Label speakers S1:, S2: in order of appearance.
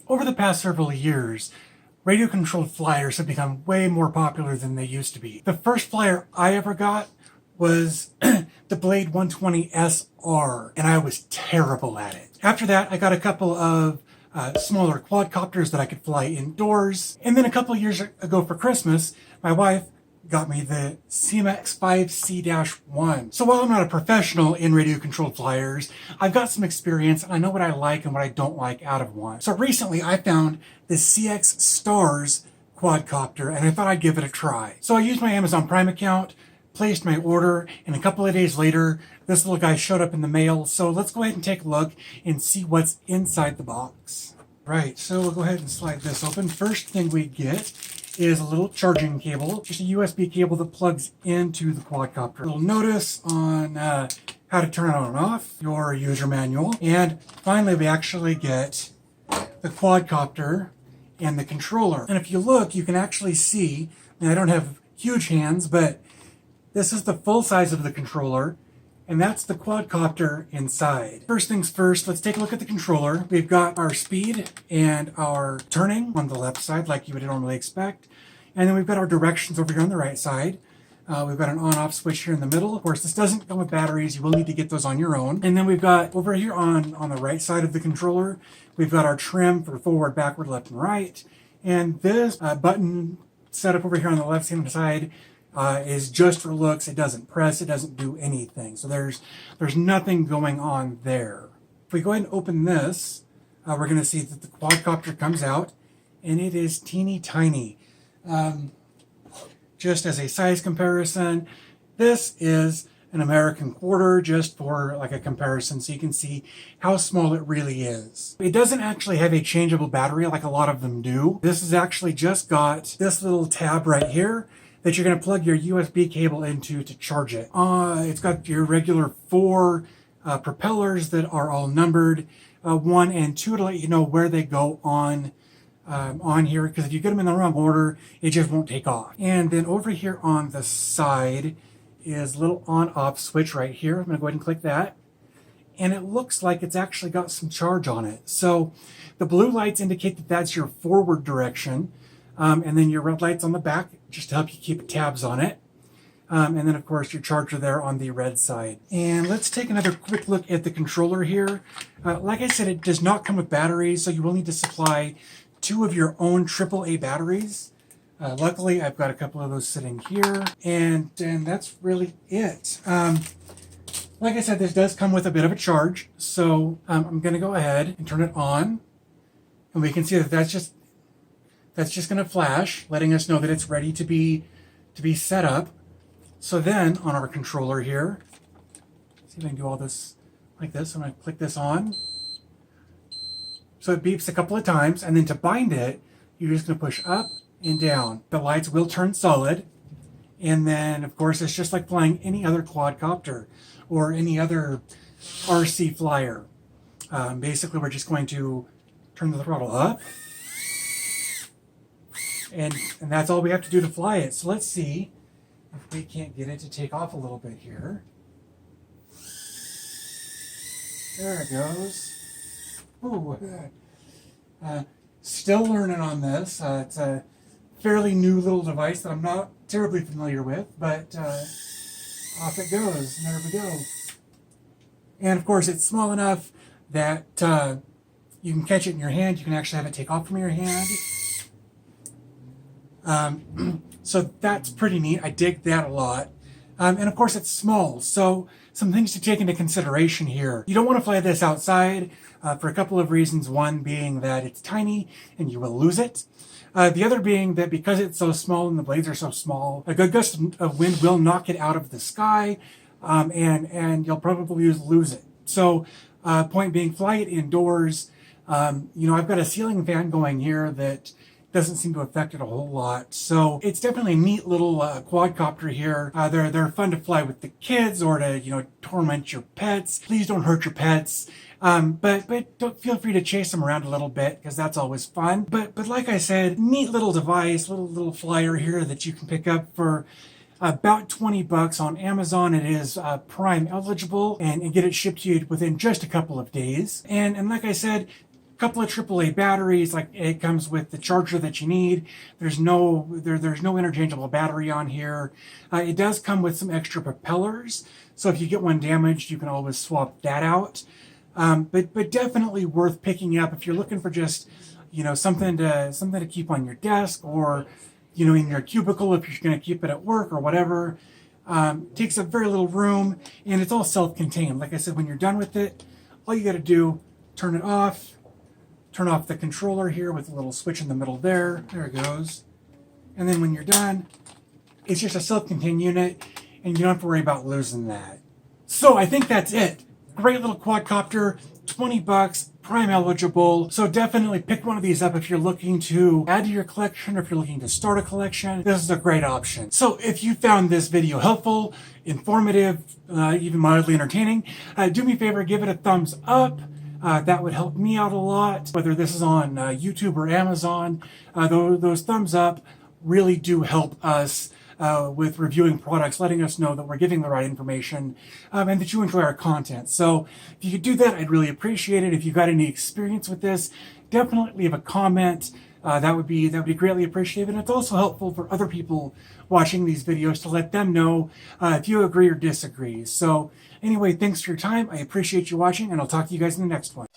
S1: Over the past several years, radio-controlled flyers have become way more popular than they used to be. The first flyer I ever got was the Blade 120 SR, and I was terrible at it. After that, I got a couple of smaller quadcopters that I could fly indoors. And then a couple years ago for Christmas, my wife got me the CMX 5C-1. So while I'm not a professional in radio-controlled flyers, I've got some experience and I know what I like and what I don't like out of one. So recently I found the CX Stars quadcopter and I thought I'd give it a try. So I used my Amazon Prime account, placed my order, and a couple of days later, this little guy showed up in the mail. So let's go ahead and take a look and see what's inside the box. Right, so we'll go ahead and slide this open. First thing we get is a little charging cable, just a USB cable that plugs into the quadcopter. A little notice on how to turn it on and off, your user manual, and finally we actually get the quadcopter and the controller. And if you look, you can actually see, and I don't have huge hands, but this is the full size of the controller, and that's the quadcopter inside. First things first, let's take a look at the controller. We've got our speed and our turning on the left side, like you would normally expect. And then we've got our directions over here on the right side. We've got an on-off switch here in the middle. Of course, this doesn't come with batteries. You will need to get those on your own. And then we've got over here on the right side of the controller, we've got our trim for forward, backward, left, and right. And this button set up over here on the left-hand side is just for looks. It doesn't press, it doesn't do anything. So there's nothing going on there. If we go ahead and open this, we're going to see that the quadcopter comes out, and it is teeny tiny. Just as a size comparison, this is an American quarter, just for like a comparison so you can see how small it really is. It doesn't actually have a changeable battery like a lot of them do. This has actually just got this little tab right here that you're going to plug your USB cable into to charge it. It's got your regular 4 propellers that are all numbered, 1 and 2 to let you know where they go on here, because if you get them in the wrong order, it just won't take off. And then over here on the side is a little on-off switch right here. I'm going to go ahead and click that. And it looks like it's actually got some charge on it. So the blue lights indicate that that's your forward direction. And then your red lights on the back, just to help you keep tabs on it. And then, of course, your charger there on the red side. And let's take another quick look at the controller here. Like I said, it does not come with batteries, so you will need to supply 2 of your own AAA batteries. Luckily, I've got a couple of those sitting here, and that's really it. Like I said, this does come with a bit of a charge, so I'm going to go ahead and turn it on, and we can see that that's just going to flash, letting us know that it's ready to be set up. So then on our controller here, see if I can do all this like this. I'm going to click this on. So it beeps a couple of times, and then to bind it, you're just going to push up and down. The lights will turn solid, and then of course it's just like flying any other quadcopter or any other RC flyer. Basically, we're just going to turn the throttle up. And that's all we have to do to fly it. So let's see if we can't get it to take off a little bit here. There it goes. Ooh. Still learning on this. It's a fairly new little device that I'm not terribly familiar with, but off it goes, and there we go. And of course, it's small enough that you can catch it in your hand. You can actually have it take off from your hand. So that's pretty neat. I dig that a lot. And of course it's small, so some things to take into consideration here. You don't want to fly this outside for a couple of reasons. One being that it's tiny and you will lose it. The other being that because it's so small and the blades are so small, a good gust of wind will knock it out of the sky, and you'll probably lose it. So point being, fly it indoors. I've got a ceiling fan going here that doesn't seem to affect it a whole lot. So it's definitely a neat little quadcopter here. They're fun to fly with the kids or to, torment your pets. Please don't hurt your pets. But don't feel free to chase them around a little bit because that's always fun. But like I said, neat little device, little flyer here that you can pick up for about $20 on Amazon. It is Prime eligible and get it shipped to you within just a couple of days. And like I said, couple of AAA batteries. Like, it comes with the charger that you need. There's no interchangeable battery on here. It does come with some extra propellers, so if you get one damaged, you can always swap that out. But definitely worth picking up if you're looking for just, something to keep on your desk, or in your cubicle if you're going to keep it at work or whatever. Takes up very little room, and it's all self-contained. Like I said, when you're done with it, all you got to do, turn it off. Turn off the controller here with a little switch in the middle there. There it goes. And then when you're done, it's just a self-contained unit, and you don't have to worry about losing that. So I think that's it. Great little quadcopter, $20, Prime eligible. So definitely pick one of these up if you're looking to add to your collection, or if you're looking to start a collection. This is a great option. So if you found this video helpful, informative, even mildly entertaining, do me a favor, give it a thumbs up. That would help me out a lot, whether this is on YouTube or Amazon. Those thumbs up really do help us with reviewing products, letting us know that we're giving the right information, and that you enjoy our content. So if you could do that, I'd really appreciate it. If you've got any experience with this, definitely leave a comment. That would be greatly appreciated. And it's also helpful for other people watching these videos to let them know if you agree or disagree. So anyway, thanks for your time. I appreciate you watching, and I'll talk to you guys in the next one.